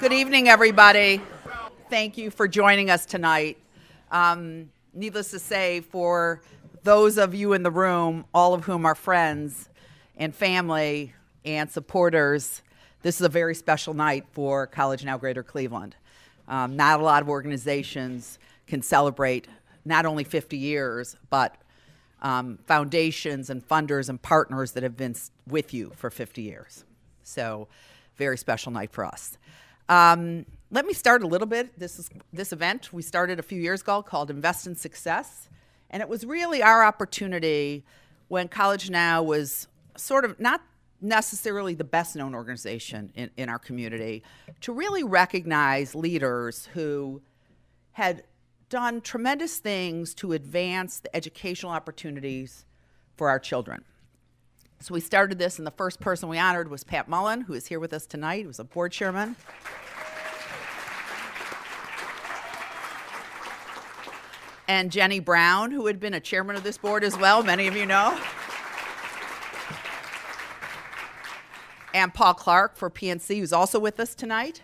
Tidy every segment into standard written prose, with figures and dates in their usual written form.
Good evening, everybody. Thank you for joining us tonight. Needless to say, for those of you in the room, all of whom are friends and family and supporters, this is a very special night for College Now Greater Cleveland. Not a lot of organizations can celebrate not only 50 years, but foundations and funders and partners that have been with you for 50 years. So, very special night for us. Let me start a little bit. This event we started a few years ago called Invest in Success. And it was really our opportunity when College Now was sort of not necessarily the best known organization in our community to really recognize leaders who had done tremendous things to advance the educational opportunities for our children. So we started this, and the first person we honored was Pat Mullen, who is here with us tonight. He was a board chairman. And Jenny Brown, who had been a chairman of this board as well, many of you know. And Paul Clark for PNC, who's also with us tonight.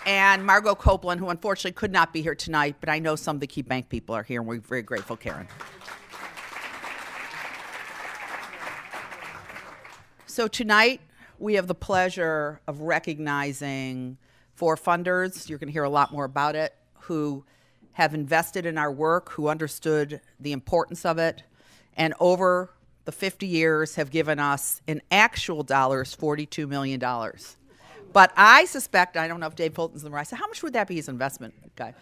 And Margot Copeland, who unfortunately could not be here tonight, but I know some of the key bank people are here, and we're very grateful, Karen. So tonight, we have the pleasure of recognizing 4 funders. You're going to hear a lot more about it, who have invested in our work, who understood the importance of it, and over the 50 years have given us, in actual dollars, $42 million. But I suspect, I don't know if Dave Fulton's in the room, I said, how much would that be as investment guy?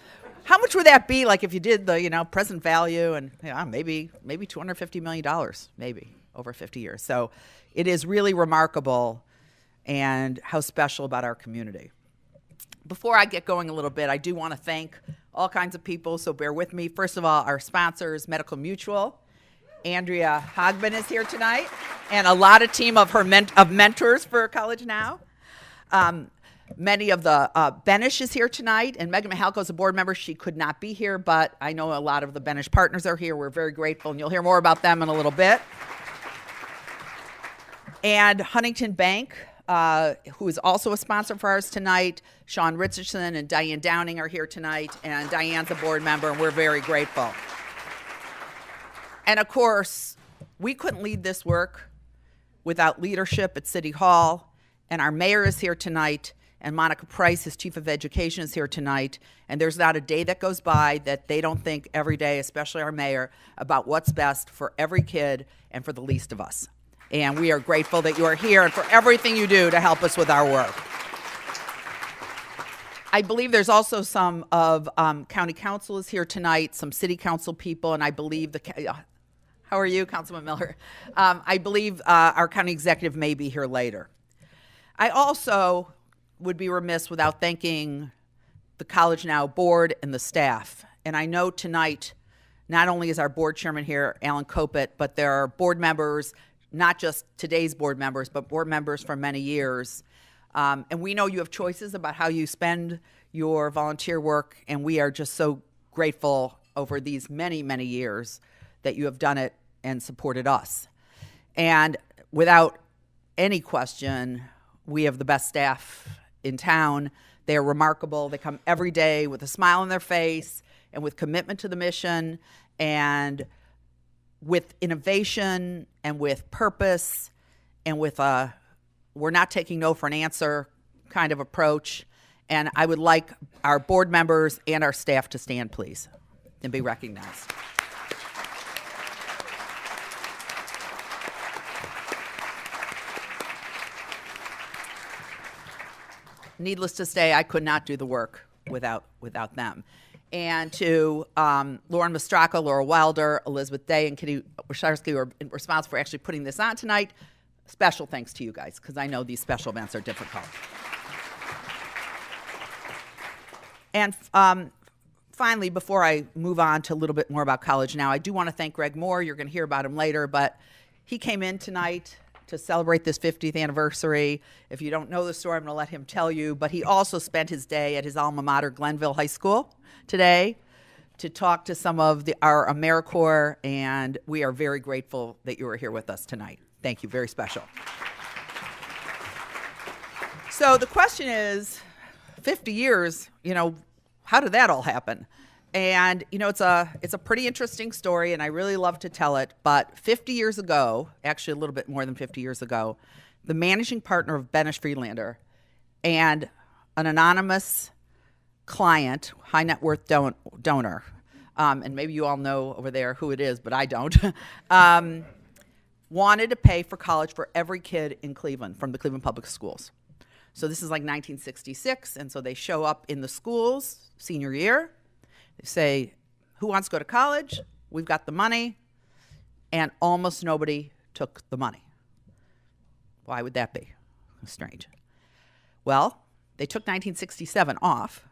How much would that be like if you did the, present value and maybe $250 million, maybe over 50 years. So it is really remarkable and how special about our community. Before I get going a little bit, I do want to thank all kinds of people, so bear with me. First of all, our sponsors, Medical Mutual. Andrea Hogman is here tonight, and a lot of team of her mentors for College Now. Many of the Benish is here tonight, and Megan Mahalko is a board member. She could not be here, but I know a lot of the Benish partners are here. We're very grateful, and you'll hear more about them in a little bit. And Huntington Bank, who is also a sponsor for ours tonight. Sean Richardson and Diane Downing are here tonight, and Diane's a board member, and we're very grateful. And of course, we couldn't lead this work without leadership at City Hall, and our mayor is here tonight, and Monica Price, his chief of education, is here tonight, and there's not a day that goes by that they don't think every day, especially our mayor, about what's best for every kid and for the least of us. And we are grateful that you are here and for everything you do to help us with our work. I believe there's also some of county council is here tonight, some city council people, and I believe how are you, Councilman Miller? I believe our county executive may be here later. I also would be remiss without thanking the College Now board and the staff. And I know tonight, not only is our board chairman here, Alan Copet, but there are board members, not just today's board members, but board members for many years. And we know you have choices about how you spend your volunteer work, and we are just so grateful over these many, many years that you have done it and supported us. And without any question, we have the best staff in town. They are remarkable. They come every day with a smile on their face and with commitment to the mission and with innovation and with purpose and with a we're not taking no for an answer kind of approach. And I would like our board members and our staff to stand, please, and be recognized. Needless to say, I could not do the work without them. And to Lauren Mastraka, Laura Wilder, Elizabeth Day, and Kitty Wysharski, who are responsible for actually putting this on tonight, special thanks to you guys, because I know these special events are difficult. And finally, before I move on to a little bit more about College Now, I do want to thank Greg Moore. You're going to hear about him later, but he came in tonight to celebrate this 50th anniversary. If you don't know the story, I'm going to let him tell you, but he also spent his day at his alma mater, Glenville High School, today to talk to some of our AmeriCorps, and we are very grateful that you are here with us tonight. Thank you, very special. So the question is, 50 years, how did that all happen? And, it's a pretty interesting story, and I really love to tell it. But 50 years ago, actually a little bit more than 50 years ago, the managing partner of Benish Friedlander and an anonymous client, high net worth donor, and maybe you all know over there who it is, but I don't, wanted to pay for college for every kid in Cleveland from the Cleveland Public Schools. So this is like 1966, and so they show up in the schools senior year. They say, who wants to go to college? We've got the money. And almost nobody took the money. Why would that be? Strange. Well, they took 1967 off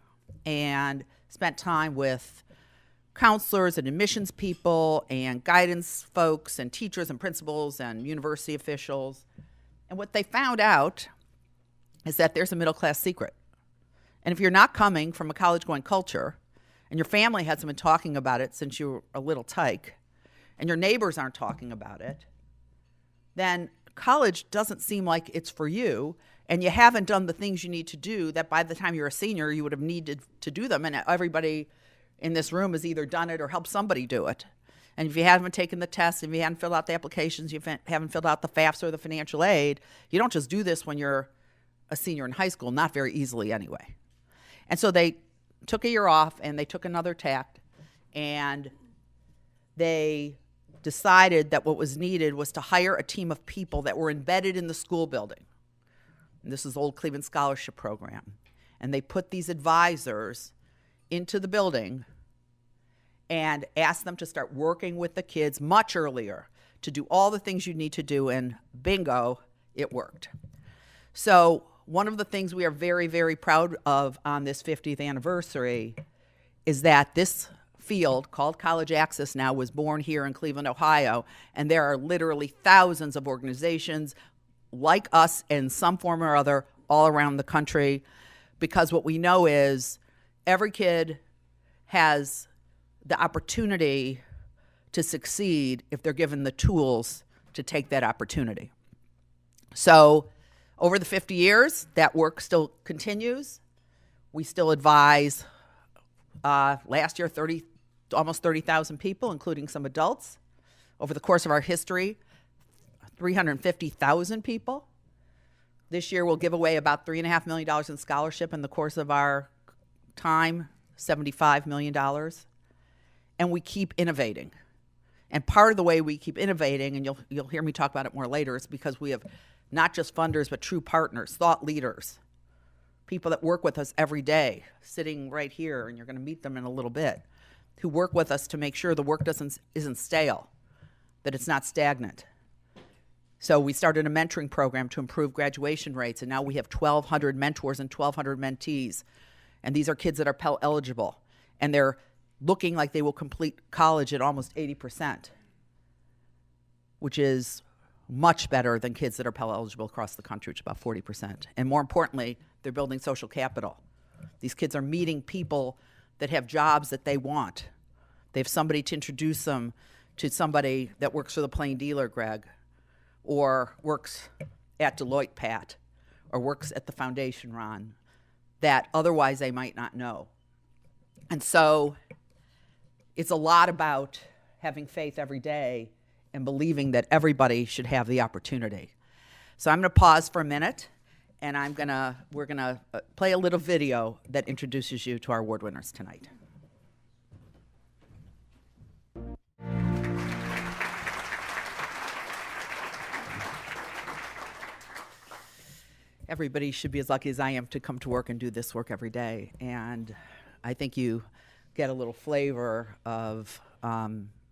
and spent time with counselors and admissions people and guidance folks and teachers and principals and university officials. And what they found out is that there's a middle-class secret. And if you're not coming from a college-going culture, and your family hasn't been talking about it since you were a little tyke, and your neighbors aren't talking about it, then college doesn't seem like it's for you, and you haven't done the things you need to do that by the time you're a senior, you would have needed to do them, and everybody in this room has either done it or helped somebody do it. And if you haven't taken the tests, if you haven't filled out the applications, you haven't filled out the FAFSA or the financial aid, you don't just do this when you're a senior in high school, not very easily anyway. And so they took a year off and they took another tact, and they decided that what was needed was to hire a team of people that were embedded in the school building. And this is the old Cleveland Scholarship Program. And they put these advisors into the building and asked them to start working with the kids much earlier to do all the things you need to do, and bingo, it worked. So one of the things we are very, very proud of on this 50th anniversary is that this field called College Access now was born here in Cleveland, Ohio, and there are literally thousands of organizations like us in some form or other all around the country, because what we know is every kid has the opportunity to succeed if they're given the tools to take that opportunity. So over the 50 years, that work still continues. We still advise, last year, almost 30,000 people, including some adults. Over the course of our history, 350,000 people. This year, we'll give away about $3.5 million in scholarship in the course of our time, $75 million. And we keep innovating. And part of the way we keep innovating, and you'll hear me talk about it more later, is because we have not just funders, but true partners, thought leaders, people that work with us every day, sitting right here, and you're going to meet them in a little bit, who work with us to make sure the work isn't stale, that it's not stagnant. So we started a mentoring program to improve graduation rates, and now we have 1,200 mentors and 1,200 mentees. And these are kids that are Pell eligible, and they're looking like they will complete college at almost 80%, which is much better than kids that are Pell eligible across the country, which is about 40%. And more importantly, they're building social capital. These kids are meeting people that have jobs that they want. They have somebody to introduce them to somebody that works for the Plain Dealer, Greg, or works at Deloitte, Pat, or works at the foundation, Ron, that otherwise they might not know. And so it's a lot about having faith every day and believing that everybody should have the opportunity. So I'm going to pause for a minute, and we're going to play a little video that introduces you to our award winners tonight. Everybody should be as lucky as I am to come to work and do this work every day. And I think you get a little flavor of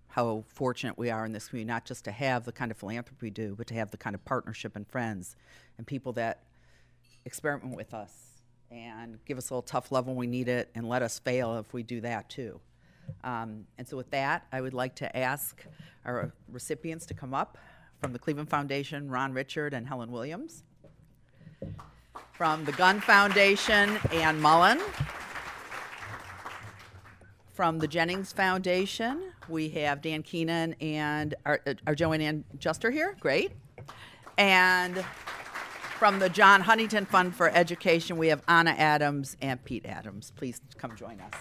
how fortunate we are in this community, not just to have the kind of philanthropy we do, but to have the kind of partnership and friends and people that experiment with us and give us a little tough love when we need it and let us fail if we do that too. And so with that, I would like to ask our recipients to come up. From the Cleveland Foundation, Ron Richard and Helen Williams. From the Gunn Foundation, Ann Mullen. From the Jennings Foundation, we have Dan Keenan and our Joanne Ann Juster here. Great. And From the John Huntington Fund for Education, we have Anna Adams and Pete Adams. Please come join us.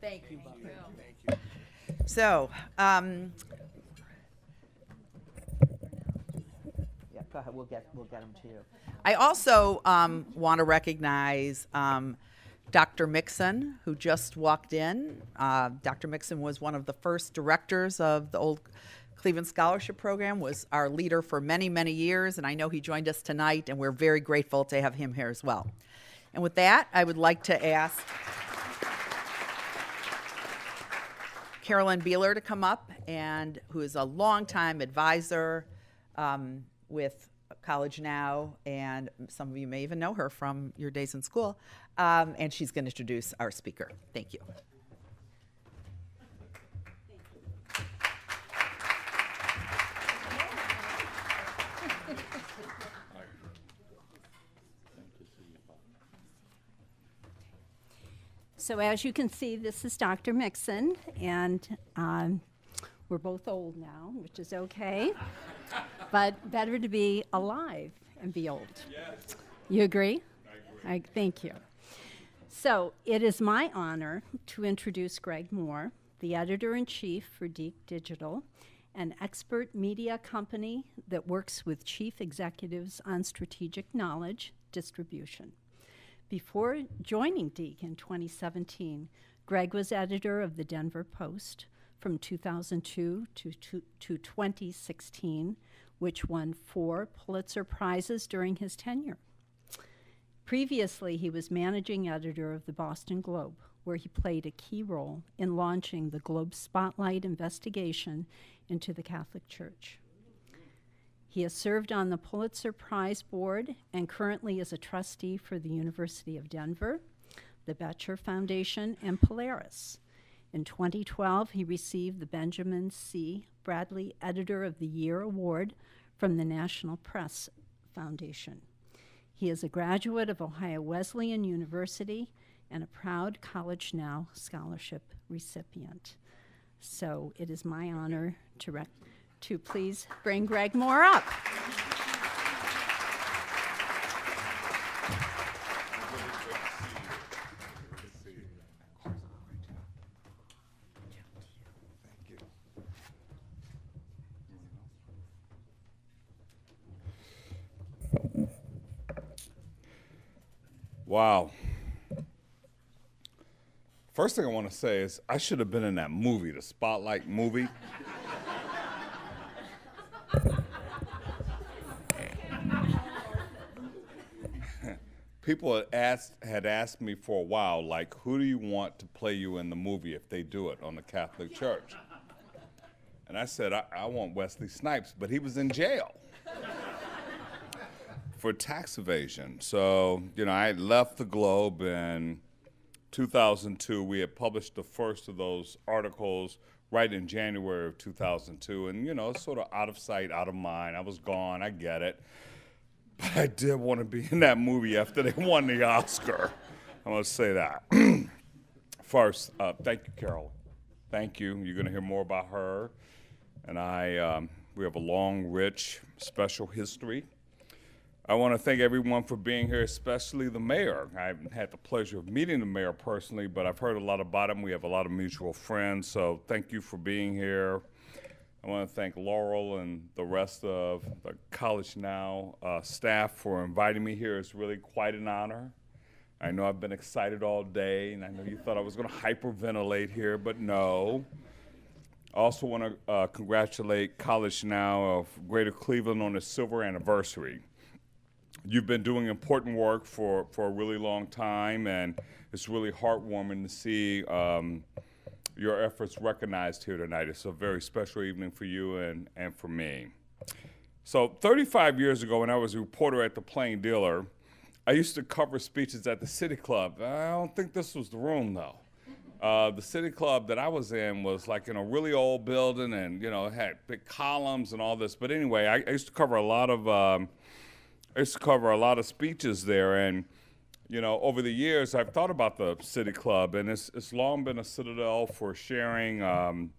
Thank you both. Thank you. So, yeah, go ahead. We'll get them to you. I also want to recognize Dr. Mixon, who just walked in. Dr. Mixon was one of the first directors of the old Cleveland Scholarship Program, was our leader for many, many years, and I know he joined us tonight, and we're very grateful to have him here as well. And with that, I would like to ask Carolyn Beeler to come up, and who is a longtime advisor with College Now, and some of you may even know her from your days in school, and she's going to introduce our speaker. Thank you. So as you can see, this is Dr. Mixon, and we're both old now, which is okay, but better to be alive and be old. Yes. You agree? I agree. Thank you. So it is my honor to introduce Greg Moore, the editor-in-chief for Deke Digital, an expert media company that works with chief executives on strategic knowledge distribution. Before joining Deke in 2017, Greg was editor of the Denver Post from 2002 to 2016, which won 4 Pulitzer Prizes during his tenure. Previously, he was managing editor of the Boston Globe, where he played a key role in launching the Globe Spotlight investigation into the Catholic Church. He has served on the Pulitzer Prize Board and currently is a trustee for the University of Denver, the Boettcher Foundation, and Polaris. In 2012, he received the Benjamin C. Bradley Editor of the Year Award from the National Press Foundation. He is a graduate of Ohio Wesleyan University and a proud College Now scholarship recipient. So it is my honor to please bring Greg Moore up. Wow. First thing I want to say is I should have been in that movie, the Spotlight movie. People had asked me for a while, like, who do you want to play you in the movie if they do it on the Catholic Church? And I said, I want Wesley Snipes, but he was in jail for tax evasion. So, I had left the Globe in 2002. We had published the first of those articles right in January of 2002. And, it's sort of out of sight, out of mind. I was gone, I get it. But I did want to be in that movie after they won the Oscar. I want to say that. First, thank you, Carol. Thank you. You're going to hear more about her. And we have a long, rich, special history. I want to thank everyone for being here, especially the mayor. I haven't had the pleasure of meeting the mayor personally, but I've heard a lot about him. We have a lot of mutual friends, so thank you for being here. I want to thank Laurel and the rest of the College Now staff for inviting me here. It's really quite an honor. I know I've been excited all day, and I know you thought I was going to hyperventilate here, but no. I also want to congratulate College Now of Greater Cleveland on its silver anniversary. You've been doing important work for a really long time, and it's really heartwarming to see your efforts recognized here tonight. It's a very special evening for you and for me. So 35 years ago, when I was a reporter at the Plain Dealer, I used to cover speeches at the City Club. I don't think this was the room, though. The City Club that I was in was like in a really old building, and it had big columns and all this. But anyway, I used to cover a lot of speeches there, and over the years, I've thought about the City Club, and it's long been a citadel for sharing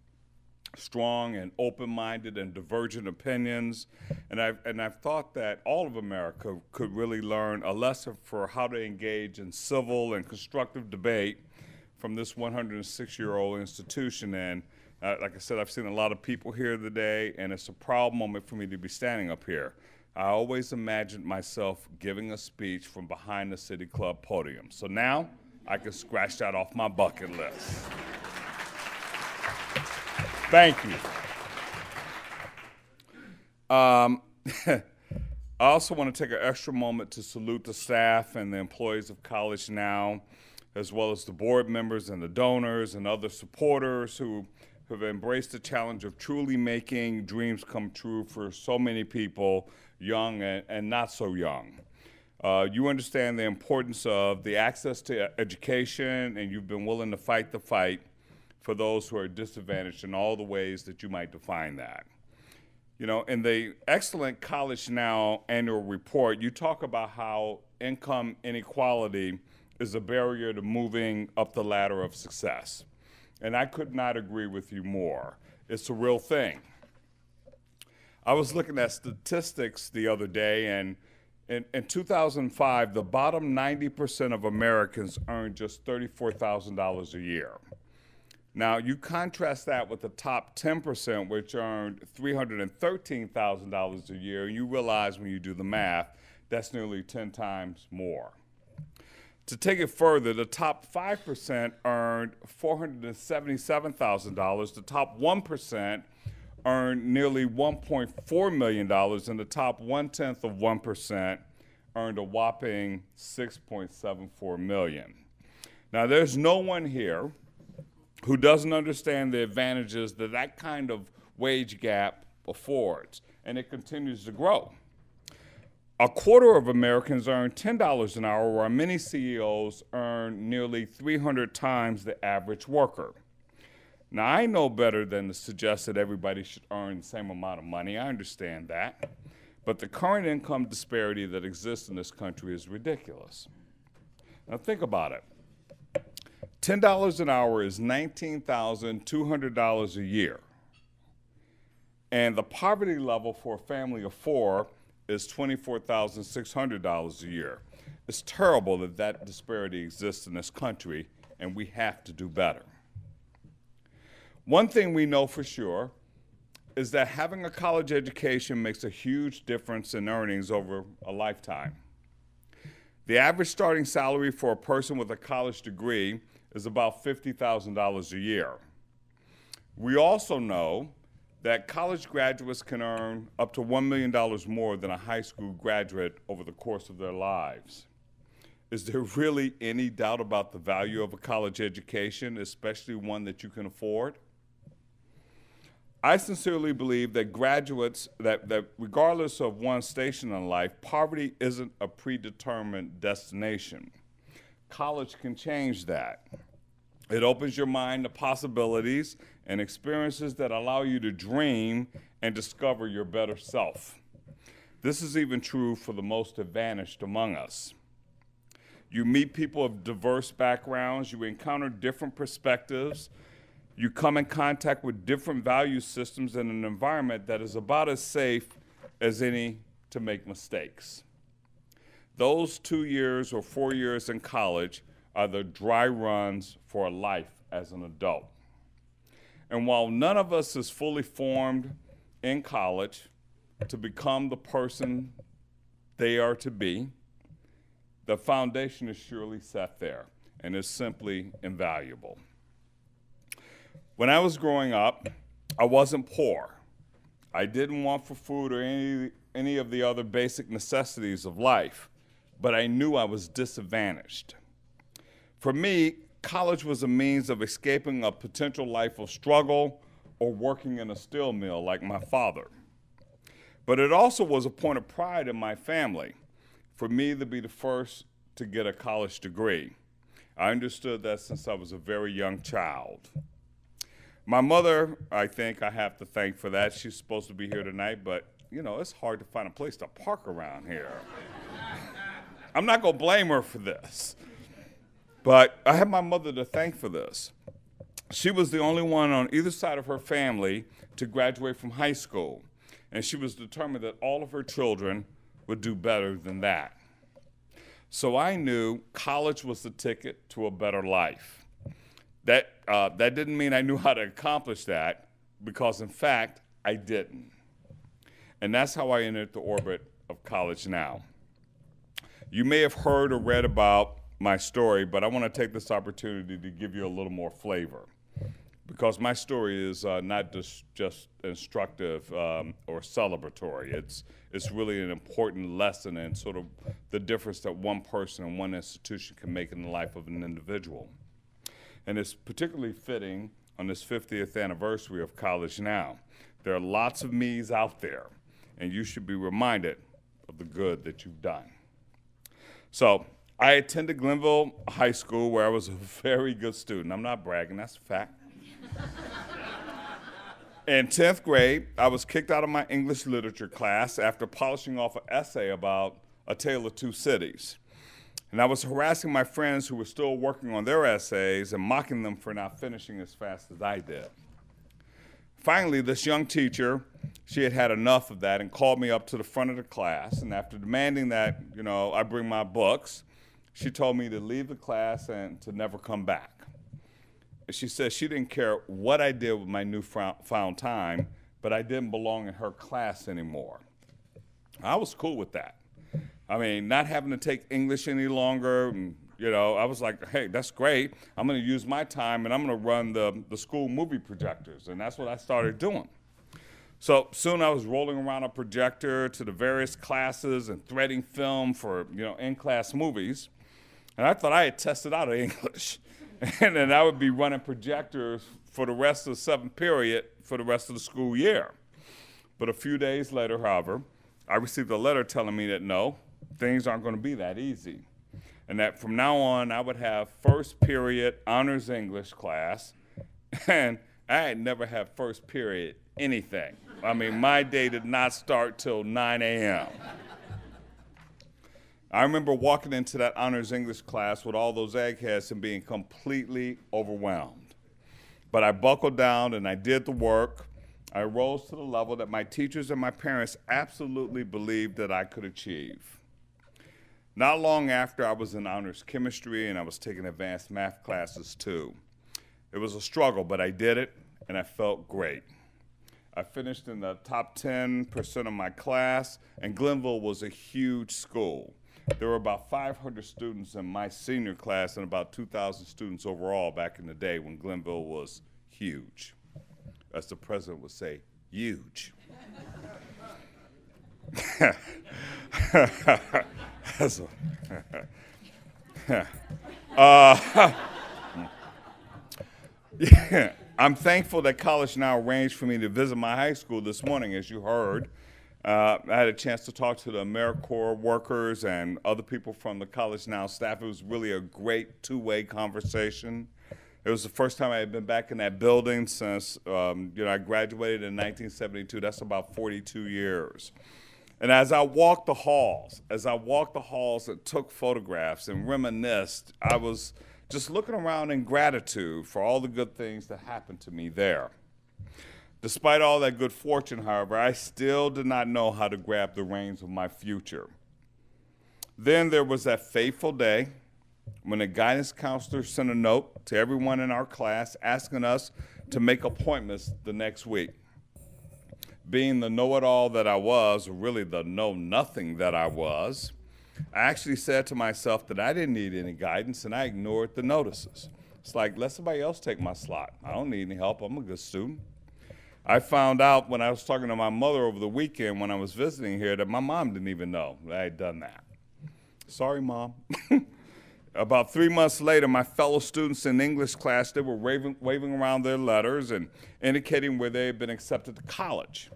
strong and open-minded and divergent opinions. And I've thought that all of America could really learn a lesson for how to engage in civil and constructive debate from this 106-year-old institution. And like I said, I've seen a lot of people here today, and it's a proud moment for me to be standing up here. I always imagined myself giving a speech from behind the City Club podium. So now I can scratch that off my bucket list. Thank you. I also want to take an extra moment to salute the staff and the employees of College Now, as well as the board members and the donors and other supporters who have embraced the challenge of truly making dreams come true for so many people, young and not so young. You understand the importance of the access to education, and you've been willing to fight the fight for those who are disadvantaged in all the ways that you might define that. In the excellent College Now annual report, you talk about how income inequality is a barrier to moving up the ladder of success. And I could not agree with you more. It's a real thing. I was looking at statistics the other day, and in 2005, the bottom 90% of Americans earned just $34,000 a year. Now, you contrast that with the top 10%, which earned $313,000 a year, and you realize when you do the math, that's nearly 10 times more. To take it further, the top 5% earned $477,000, the top 1% earned nearly $1.4 million, and the top 0.1% earned a whopping $6.74 million. Now, there's no one here who doesn't understand the advantages that that kind of wage gap affords, and it continues to grow. A quarter of Americans earn $10 an hour, while many CEOs earn nearly 300 times the average worker. Now, I know better than to suggest that everybody should earn the same amount of money. I understand that. But the current income disparity that exists in this country is ridiculous. Now, think about it. $10 an hour is $19,200 a year. And the poverty level for a family of four is $24,600 a year. It's terrible that that disparity exists in this country, and we have to do better. One thing we know for sure is that having a college education makes a huge difference in earnings over a lifetime. The average starting salary for a person with a college degree is about $50,000 a year. We also know that college graduates can earn up to $1 million more than a high school graduate over the course of their lives. Is there really any doubt about the value of a college education, especially one that you can afford? I sincerely believe that graduates, that regardless of one's station in life, poverty isn't a predetermined destination. College can change that. It opens your mind to possibilities and experiences that allow you to dream and discover your better self. This is even true for the most advantaged among us. You meet people of diverse backgrounds, you encounter different perspectives, you come in contact with different value systems in an environment that is about as safe as any to make mistakes. Those 2 years or 4 years in college are the dry runs for a life as an adult. And while none of us is fully formed in college to become the person they are to be, the foundation is surely set there and is simply invaluable. When I was growing up, I wasn't poor. I didn't want for food or any of the other basic necessities of life, but I knew I was disadvantaged. For me, college was a means of escaping a potential life of struggle or working in a steel mill like my father. But it also was a point of pride in my family for me to be the first to get a college degree. I understood that since I was a very young child. My mother, I think I have to thank for that. She's supposed to be here tonight, but you know, it's hard to find a place to park around here. I'm not gonna blame her for this, but I have my mother to thank for this. She was the only one on either side of her family to graduate from high school, and she was determined that all of her children would do better than that. So I knew college was the ticket to a better life. That didn't mean I knew how to accomplish that, because in fact, I didn't. And that's how I entered the orbit of college now. You may have heard or read about my story, but I want to take this opportunity to give you a little more flavor, because my story is not just instructive or celebratory. It's really an important lesson in sort of the difference that one person and one institution can make in the life of an individual. And it's particularly fitting on this 50th anniversary of College Now. There are lots of me's out there, and you should be reminded of the good that you've done. So I attended Glenville High School, where I was a very good student. I'm not bragging, that's a fact. In 10th grade, I was kicked out of my English literature class after polishing off an essay about A Tale of Two Cities. And I was harassing my friends who were still working on their essays and mocking them for not finishing as fast as I did. Finally, this young teacher, she had had enough of that and called me up to the front of the class. And after demanding that, I bring my books, she told me to leave the class and to never come back. She said she didn't care what I did with my newfound time, but I didn't belong in her class anymore. I was cool with that. I mean, not having to take English any longer, and, I was like, hey, that's great. I'm going to use my time, and I'm going to run the school movie projectors, and that's what I started doing. So soon I was rolling around a projector to the various classes and threading film for, in-class movies, and I thought I had tested out of English. And then I would be running projectors for the rest of the seventh period for the rest of the school year. But a few days later, however, I received a letter telling me that no, things aren't going to be that easy. And that from now on, I would have first period honors English class, and I had never had first period anything. I mean, my day did not start till 9 a.m. I remember walking into that honors English class with all those eggheads and being completely overwhelmed. But I buckled down and I did the work. I rose to the level that my teachers and my parents absolutely believed that I could achieve. Not long after, I was in honors chemistry and I was taking advanced math classes too. It was a struggle, but I did it and I felt great. I finished in the top 10% of my class, and Glenville was a huge school. There were about 500 students in my senior class and about 2,000 students overall back in the day when Glenville was huge. As the president would say, huge. I'm thankful that College Now arranged for me to visit my high school this morning, as you heard. I had a chance to talk to the AmeriCorps workers and other people from the College Now staff. It was really a great two-way conversation. It was the first time I had been back in that building since, I graduated in 1972. That's about 42 years. And as I walked the halls and took photographs and reminisced, I was just looking around in gratitude for all the good things that happened to me there. Despite all that good fortune, however, I still did not know how to grab the reins of my future. Then there was that fateful day when a guidance counselor sent a note to everyone in our class asking us to make appointments the next week. Being the know-it-all that I was, or really the know-nothing that I was, I actually said to myself that I didn't need any guidance, and I ignored the notices. It's like, let somebody else take my slot. I don't need any help. I'm a good student. I found out when I was talking to my mother over the weekend when I was visiting here that my mom didn't even know that I had done that. Sorry, Mom. About 3 months later, my fellow students in English class, they were waving around their letters and indicating where they had been accepted to college.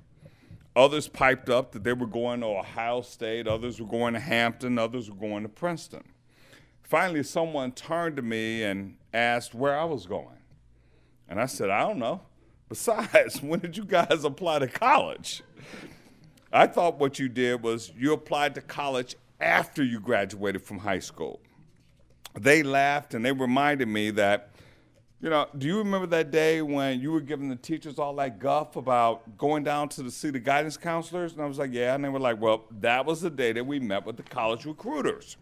Others piped up that they were going to Ohio State, others were going to Hampton, others were going to Princeton. Finally, someone turned to me and asked where I was going. And I said, I don't know. Besides, when did you guys apply to college? I thought what you did was you applied to college after you graduated from high school. They laughed and they reminded me that, do you remember that day when you were giving the teachers all that guff about going down to see the guidance counselors? And I was like, yeah. And they were like, well, that was the day that we met with the college recruiters.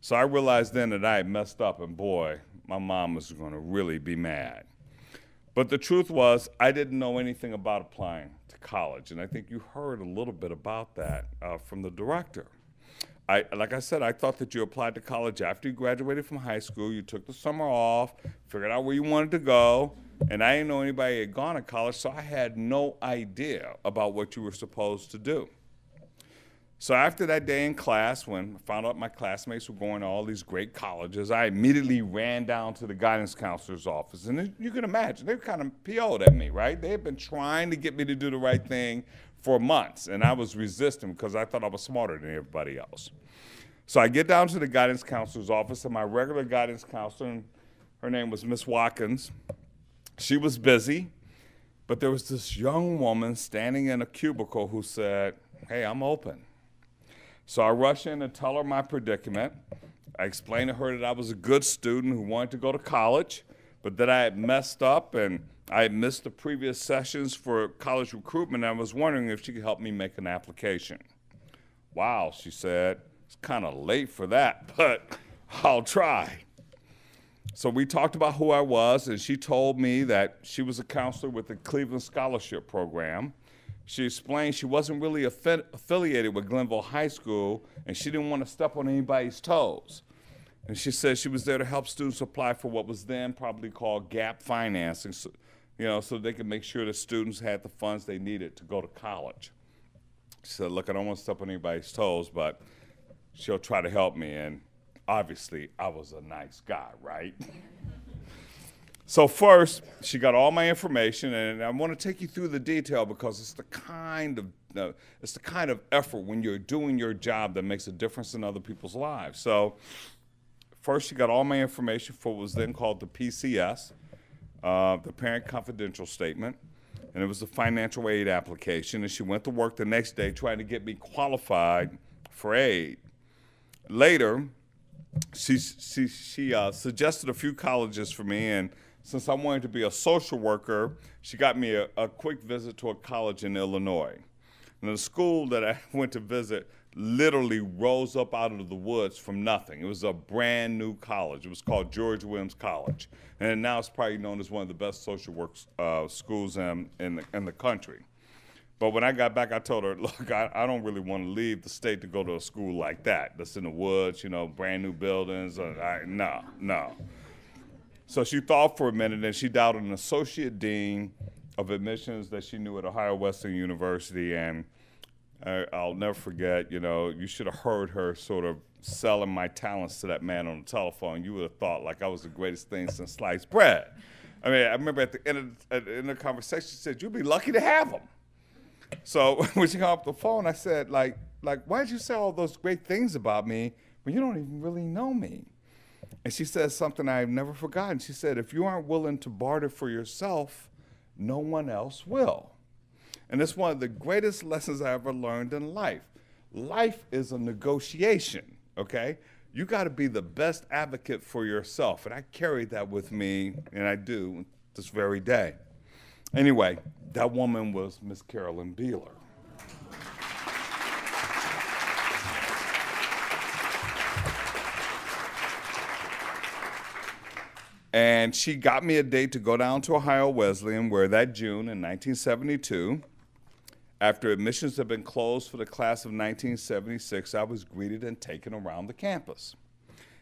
So I realized then that I had messed up, and boy, my mom was going to really be mad. But the truth was, I didn't know anything about applying to college, and I think you heard a little bit about that from the director. Like I said, I thought that you applied to college after you graduated from high school. You took the summer off, figured out where you wanted to go, and I didn't know anybody had gone to college, so I had no idea about what you were supposed to do. So after that day in class, when I found out my classmates were going to all these great colleges, I immediately ran down to the guidance counselor's office. And you can imagine, they kind of PO'd at me, right? They had been trying to get me to do the right thing for months, and I was resisting because I thought I was smarter than everybody else. So I get down to the guidance counselor's office, and my regular guidance counselor, her name was Miss Watkins, she was busy, but there was this young woman standing in a cubicle who said, hey, I'm open. So I rush in and tell her my predicament. I explained to her that I was a good student who wanted to go to college, but that I had messed up and I had missed the previous sessions for college recruitment, and I was wondering if she could help me make an application. Wow, she said, it's kind of late for that, but I'll try. So we talked about who I was, and she told me that she was a counselor with the Cleveland Scholarship Program. She explained she wasn't really affiliated with Glenville High School, and she didn't want to step on anybody's toes. And she said she was there to help students apply for what was then probably called gap financing, so they could make sure that students had the funds they needed to go to college. She said, look, I don't want to step on anybody's toes, but she'll try to help me. And obviously, I was a nice guy, right? So first, she got all my information, and I want to take you through the detail because it's the kind of effort when you're doing your job that makes a difference in other people's lives. So first, she got all my information for what was then called the PCS, the Parent Confidential Statement, and it was the financial aid application. And she went to work the next day trying to get me qualified for aid. Later, she suggested a few colleges for me, and since I wanted to be a social worker, she got me a quick visit to a college in Illinois. And the school that I went to visit literally rose up out of the woods from nothing. It was a brand new college. It was called George Williams College. And now it's probably known as one of the best social work schools in the country. But when I got back, I told her, look, I don't really want to leave the state to go to a school like that. That's in the woods, brand new buildings. No. So she thought for a minute, and she dialed an associate dean of admissions that she knew at Ohio Wesleyan University, and I'll never forget, you should have heard her sort of selling my talents to that man on the telephone. You would have thought like I was the greatest thing since sliced bread. I mean, I remember at the end of the conversation, she said, you'd be lucky to have him. So when she hung up the phone, I said, like, why did you say all those great things about me when you don't even really know me? And she said something I've never forgotten. She said, if you aren't willing to barter for yourself, no one else will. And it's one of the greatest lessons I ever learned in life. Life is a negotiation, okay? You got to be the best advocate for yourself. And I carried that with me, and I do this very day. Anyway, that woman was Miss Carolyn Beeler. And she got me a date to go down to Ohio Wesleyan, where that June in 1972, after admissions had been closed for the class of 1976, I was greeted and taken around the campus.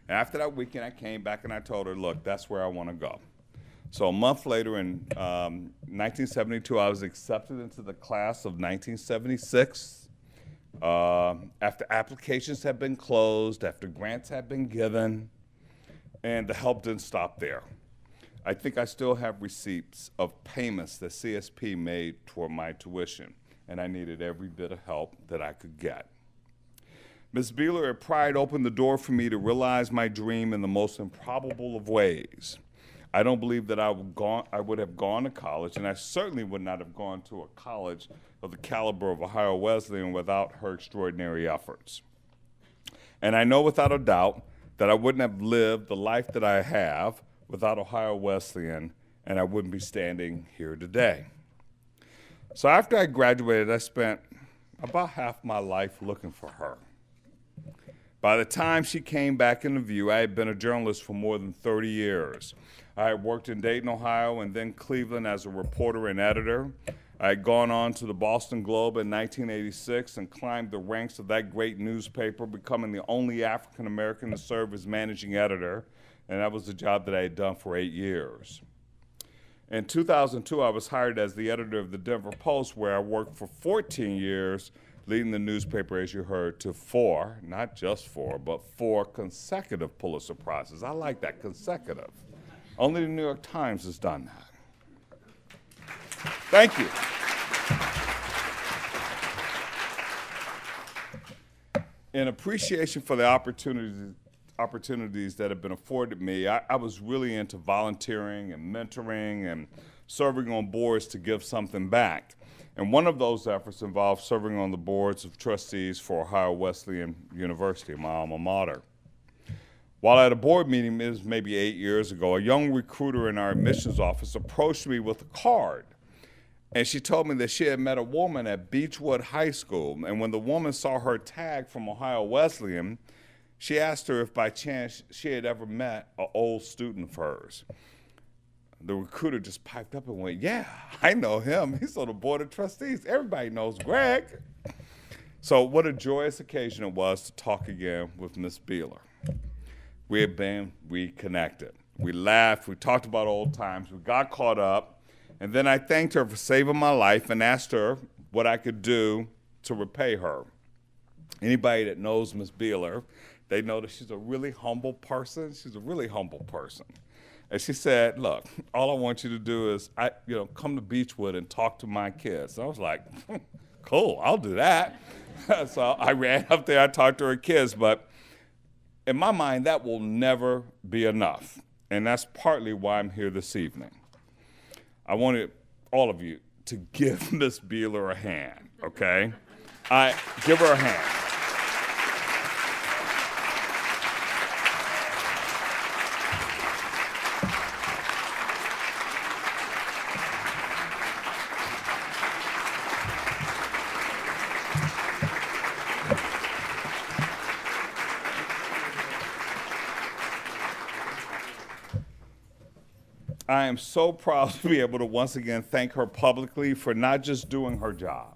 And after that weekend, I came back and I told her, look, that's where I want to go. So a month later in 1972, I was accepted into the class of 1976. After applications had been closed, after grants had been given, and the help didn't stop there. I think I still have receipts of payments that CSP made toward my tuition. and I needed every bit of help that I could get. Ms. Beeler at Pride opened the door for me to realize my dream in the most improbable of ways. I don't believe that I would have gone to college, and I certainly would not have gone to a college of the caliber of Ohio Wesleyan without her extraordinary efforts. And I know without a doubt that I wouldn't have lived the life that I have without Ohio Wesleyan, and I wouldn't be standing here today. So after I graduated, I spent about half my life looking for her. By the time she came back into view, I had been a journalist for more than 30 years. I had worked in Dayton, Ohio, and then Cleveland as a reporter and editor. I had gone on to the Boston Globe in 1986 and climbed the ranks of that great newspaper, becoming the only African American to serve as managing editor, and that was the job that I had done for 8 years. In 2002, I was hired as the editor of the Denver Post, where I worked for 14 years, leading the newspaper, as you heard, to 4, not just 4, but 4 consecutive Pulitzer Prizes. I like that, consecutive. Only the New York Times has done that. Thank you. In appreciation for the opportunities that have been afforded me, I was really into volunteering and mentoring and serving on boards to give something back. And one of those efforts involved serving on the boards of trustees for Ohio Wesleyan University, my alma mater. While at a board meeting, it was maybe 8 years ago, a young recruiter in our admissions office approached me with a card. And she told me that she had met a woman at Beechwood High School. And when the woman saw her tag from Ohio Wesleyan, she asked her if by chance she had ever met an old student of hers. The recruiter just piped up and went, "Yeah, I know him. He's on the board of trustees. Everybody knows Greg." So what a joyous occasion it was to talk again with Miss Beeler. We had been reconnected. We laughed, we talked about old times, we got caught up, and then I thanked her for saving my life and asked her what I could do to repay her. Anybody that knows Miss Beeler, they know that she's a really humble person. She's a really humble person. And she said, "Look, all I want you to do is come to Beechwood and talk to my kids." And I was like, "Cool, I'll do that." So I ran up there, I talked to her kids, but in my mind, that will never be enough. And that's partly why I'm here this evening. I wanted all of you to give Miss Beeler a hand, okay? Give her a hand. I am so proud to be able to once again thank her publicly for not just doing her job,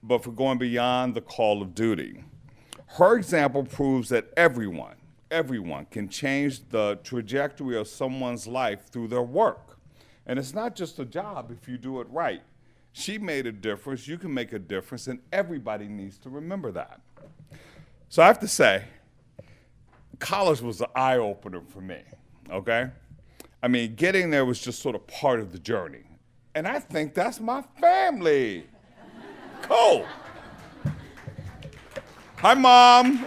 but for going beyond the call of duty. Her example proves that everyone can change the trajectory of someone's life through their work. And it's not just a job if you do it right. She made a difference, you can make a difference, and everybody needs to remember that. So I have to say, college was an eye-opener for me, okay? I mean, getting there was just sort of part of the journey. And I think that's my family. Cool. Hi, Mom.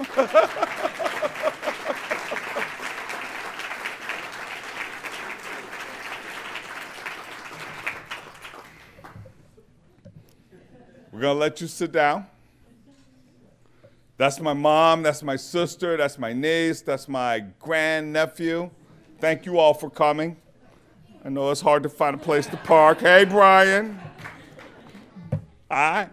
We're going to let you sit down. That's my mom, that's my sister, that's my niece, that's my grandnephew. Thank you all for coming. I know it's hard to find a place to park. Hey, Brian. All right.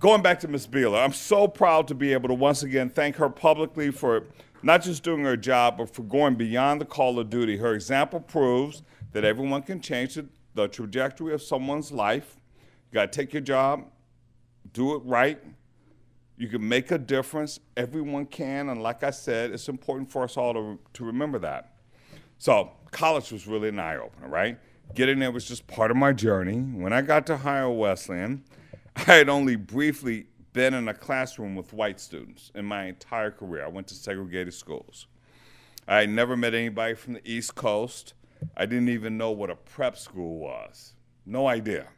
Going back to Ms. Beeler, I'm so proud to be able to once again thank her publicly for not just doing her job, but for going beyond the call of duty. Her example proves that everyone can change the trajectory of someone's life. You got to take your job, do it right. You can make a difference. Everyone can, and like I said, it's important for us all to remember that. So college was really an eye-opener, right? Getting there was just part of my journey. When I got to Ohio Wesleyan, I had only briefly been in a classroom with white students in my entire career. I went to segregated schools. I had never met anybody from the East Coast. I didn't even know what a prep school was. No idea.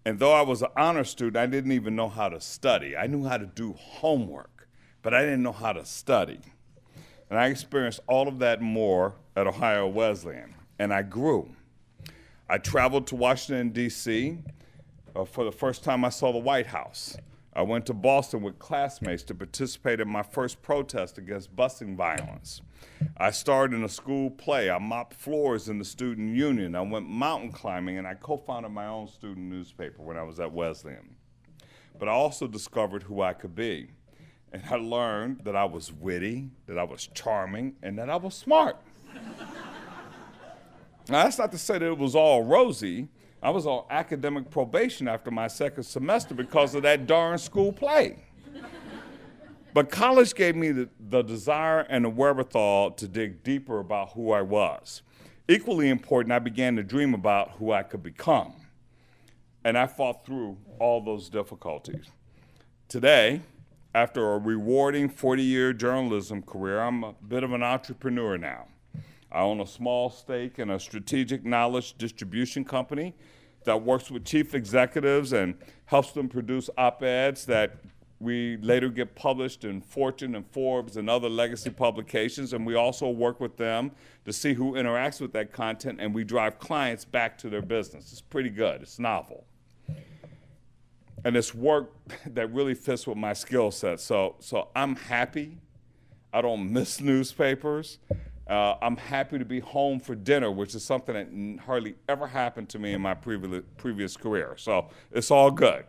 And though I was an honor student, I didn't even know how to study. I knew how to do homework, but I didn't know how to study. And I experienced all of that more at Ohio Wesleyan, and I grew. I traveled to Washington, D.C. For the first time I saw the White House. I went to Boston with classmates to participate in my first protest against busing violence. I starred in a school play. I mopped floors in the student union. I went mountain climbing, and I co-founded my own student newspaper when I was at Wesleyan. But I also discovered who I could be. And I learned that I was witty, that I was charming, and that I was smart. Now, that's not to say that it was all rosy. I was on academic probation after my second semester because of that darn school play. But college gave me the desire and the wherewithal to dig deeper about who I was. Equally important, I began to dream about who I could become. And I fought through all those difficulties. Today, after a rewarding 40-year journalism career, I'm a bit of an entrepreneur now. I own a small stake in a strategic knowledge distribution company that works with chief executives and helps them produce op-eds that we later get published in Fortune and Forbes and other legacy publications, and we also work with them to see who interacts with that content, and we drive clients back to their business. It's pretty good. It's novel. And it's work that really fits with my skill set. So I'm happy. I don't miss newspapers. I'm happy to be home for dinner, which is something that hardly ever happened to me in my previous career. So it's all good.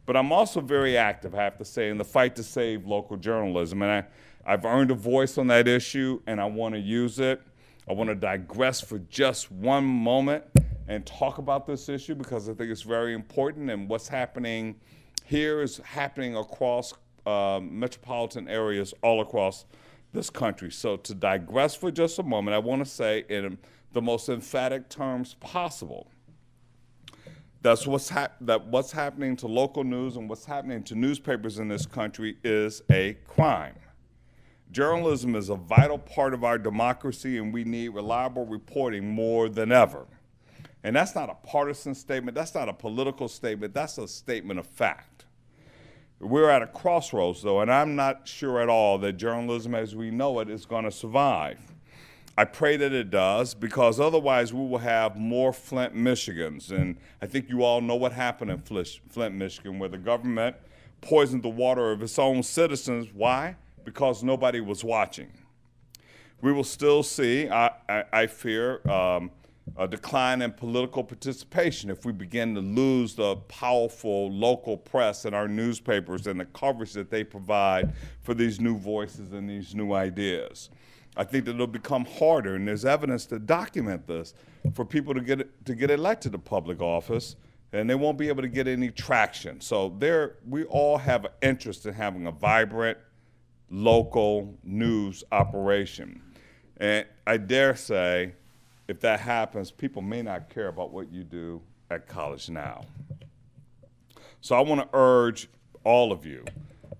But I'm also very active, I have to say, in the fight to save local journalism. And I've earned a voice on that issue, and I want to use it. I want to digress for just one moment and talk about this issue because I think it's very important, and what's happening here is happening across metropolitan areas all across this country. So to digress for just a moment, I want to say in the most emphatic terms possible, that's what's happening to local news and what's happening to newspapers in this country is a crime. Journalism is a vital part of our democracy, and we need reliable reporting more than ever. And that's not a partisan statement, that's not a political statement, that's a statement of fact. We're at a crossroads, though, and I'm not sure at all that journalism as we know it is going to survive. I pray that it does, because otherwise we will have more Flint, Michigans. And I think you all know what happened in Flint, Michigan, where the government poisoned the water of its own citizens. Why? Because nobody was watching. We will still see, I fear, a decline in political participation if we begin to lose the powerful local press and our newspapers and the coverage that they provide for these new voices and these new ideas. I think that it'll become harder, and there's evidence to document this, for people to get elected to public office, and they won't be able to get any traction. So we all have an interest in having a vibrant local news operation. And I dare say, if that happens, people may not care about what you do at college now. So I want to urge all of you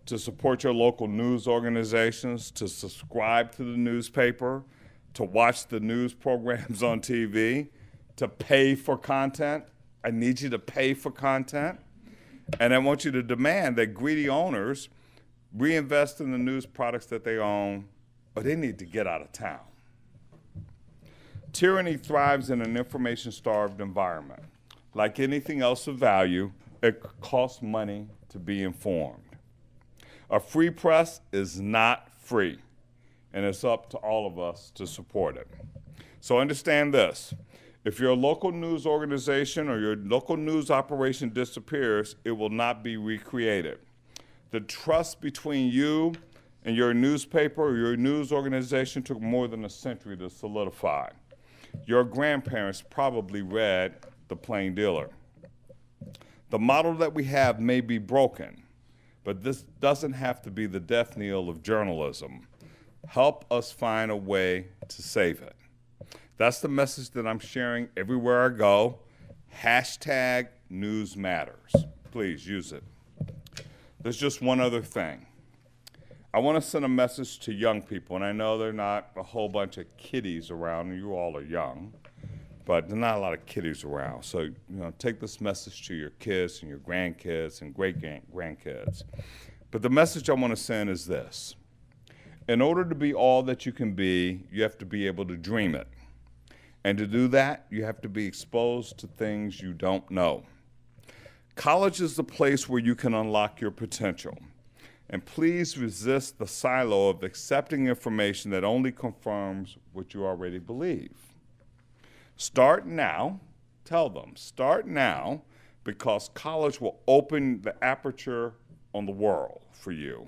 to support your local news organizations, to subscribe to the newspaper, to watch the news programs on TV, to pay for content. I need you to pay for content. And I want you to demand that greedy owners reinvest in the news products that they own, or they need to get out of town. Tyranny thrives in an information-starved environment. Like anything else of value, it costs money to be informed. A free press is not free, and it's up to all of us to support it. So understand this. If your local news organization or your local news operation disappears, it will not be recreated. The trust between you and your newspaper or your news organization took more than a century to solidify. Your grandparents probably read The Plain Dealer. The model that we have may be broken, but this doesn't have to be the death knell of journalism. Help us find a way to save it. That's the message that I'm sharing everywhere I go. Hashtag News Matters. Please use it. There's just one other thing. I want to send a message to young people, and I know there are not a whole bunch of kiddies around, and you all are young, but there's not a lot of kiddies around. So, take this message to your kids and your grandkids and great-grandkids. But the message I want to send is this. In order to be all that you can be, you have to be able to dream it. And to do that, you have to be exposed to things you don't know. College is the place where you can unlock your potential. And please resist the silo of accepting information that only confirms what you already believe. Start now, tell them, start now, because college will open the aperture on the world for you,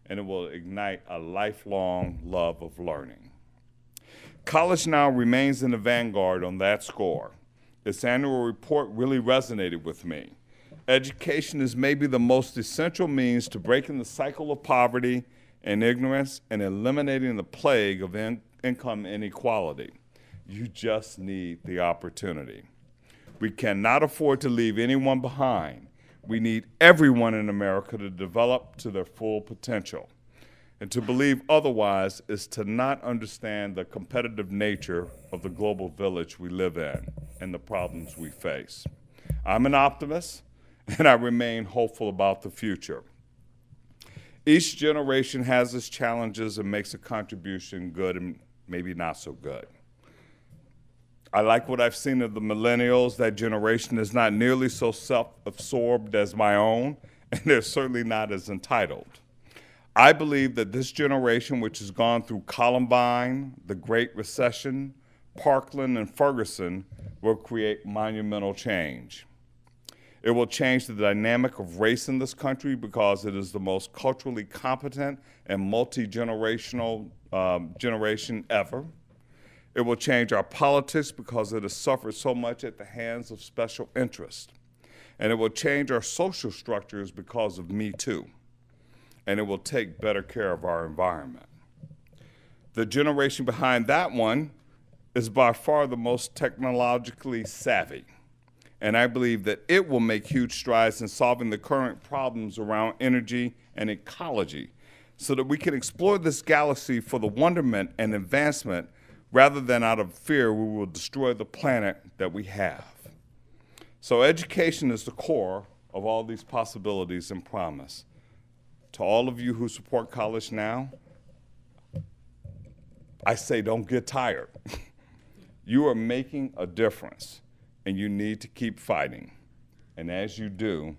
and it will ignite a lifelong love of learning. College Now remains in the vanguard on that score. Its annual report really resonated with me. Education is maybe the most essential means to breaking the cycle of poverty and ignorance and eliminating the plague of income inequality. You just need the opportunity. We cannot afford to leave anyone behind. We need everyone in America to develop to their full potential. And to believe otherwise is to not understand the competitive nature of the global village we live in and the problems we face. I'm an optimist, and I remain hopeful about the future. Each generation has its challenges and makes a contribution, good and maybe not so good. I like what I've seen of the millennials. That generation is not nearly so self-absorbed as my own, and they're certainly not as entitled. I believe that this generation, which has gone through Columbine, the Great Recession, Parkland, and Ferguson, will create monumental change. It will change the dynamic of race in this country because it is the most culturally competent and multi-generational generation ever. It will change our politics because it has suffered so much at the hands of special interests. And it will change our social structures because of Me Too. And it will take better care of our environment. The generation behind that one is by far the most technologically savvy. And I believe that it will make huge strides in solving the current problems around energy and ecology so that we can explore this galaxy for the wonderment and advancement rather than out of fear we will destroy the planet that we have. So education is the core of all these possibilities and promise. To all of you who support College Now, I say don't get tired. You are making a difference, and you need to keep fighting. And as you do,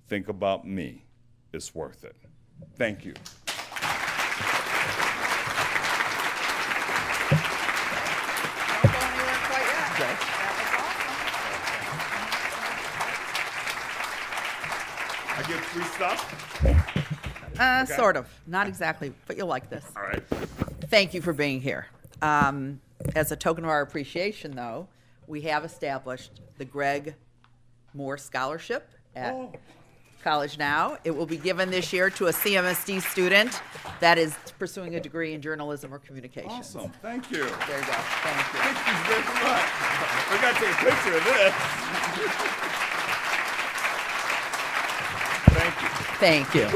think about me. It's worth it. Thank you. I get free stuff? Okay. Sort of. Not exactly, but you'll like this. All right. Thank you for being here. As a token of our appreciation, though, we have established the Greg Moore Scholarship at College Now. It will be given this year to a CMSD student that is pursuing a degree in journalism or communications. Awesome. Thank you. There you go. Thank you. Thank you very much. We got to take a picture of this. Thank you. Thank you.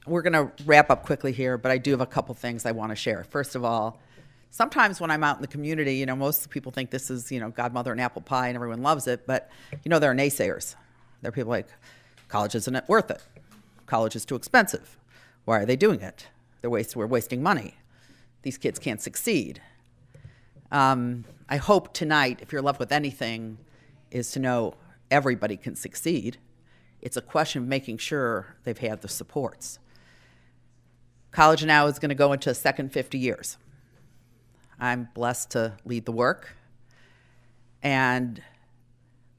We're going to wrap up quickly here, but I do have a couple things I want to share. First of all, sometimes when I'm out in the community, most people think this is, godmother and apple pie and everyone loves it, but, there are naysayers. There are people like, college isn't worth it. College is too expensive. Why are they doing it? We're wasting money. These kids can't succeed. I hope tonight, if you're left with anything, is to know everybody can succeed. It's a question of making sure they've had the supports. College Now is going to go into a second 50 years. I'm blessed to lead the work, and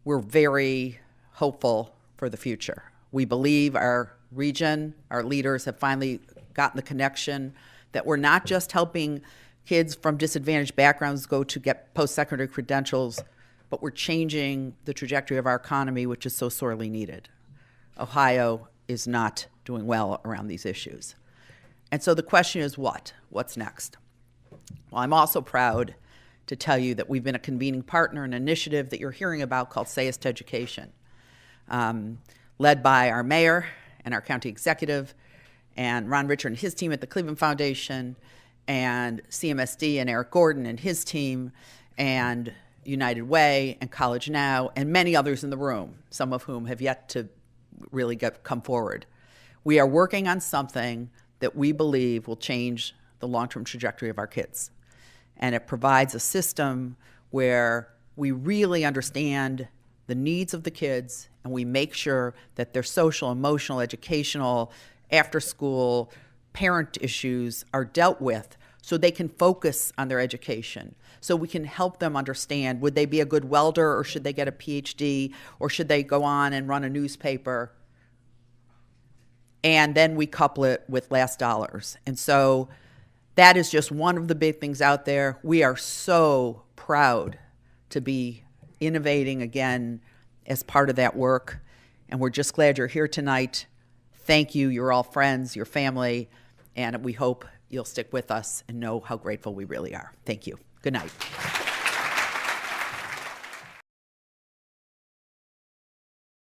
we're very hopeful for the future. We believe our region, our leaders have finally gotten the connection that we're not just helping kids from disadvantaged backgrounds go to get post-secondary credentials, but we're changing the trajectory of our economy, which is so sorely needed. Ohio is not doing well around these issues. And so the question is what? What's next? Well, I'm also proud to tell you that we've been a convening partner in an initiative that you're hearing about called Say Yes to Education, led by our mayor and our county executive and Ron Richard and his team at the Cleveland Foundation and CMSD and Eric Gordon and his team and United Way and College Now and many others in the room, some of whom have yet to really come forward. We are working on something that we believe will change the long-term trajectory of our kids. And it provides a system where we really understand the needs of the kids and we make sure that their social, emotional, educational, after school, parent issues are dealt with so they can focus on their education. So we can help them understand, would they be a good welder or should they get a PhD or should they go on and run a newspaper? And then we couple it with last dollars. And so that is just one of the big things out there. We are so proud to be innovating again as part of that work. And we're just glad you're here tonight. Thank you. You're all friends, your family, and we hope you'll stick with us and know how grateful we really are. Thank you. Good night.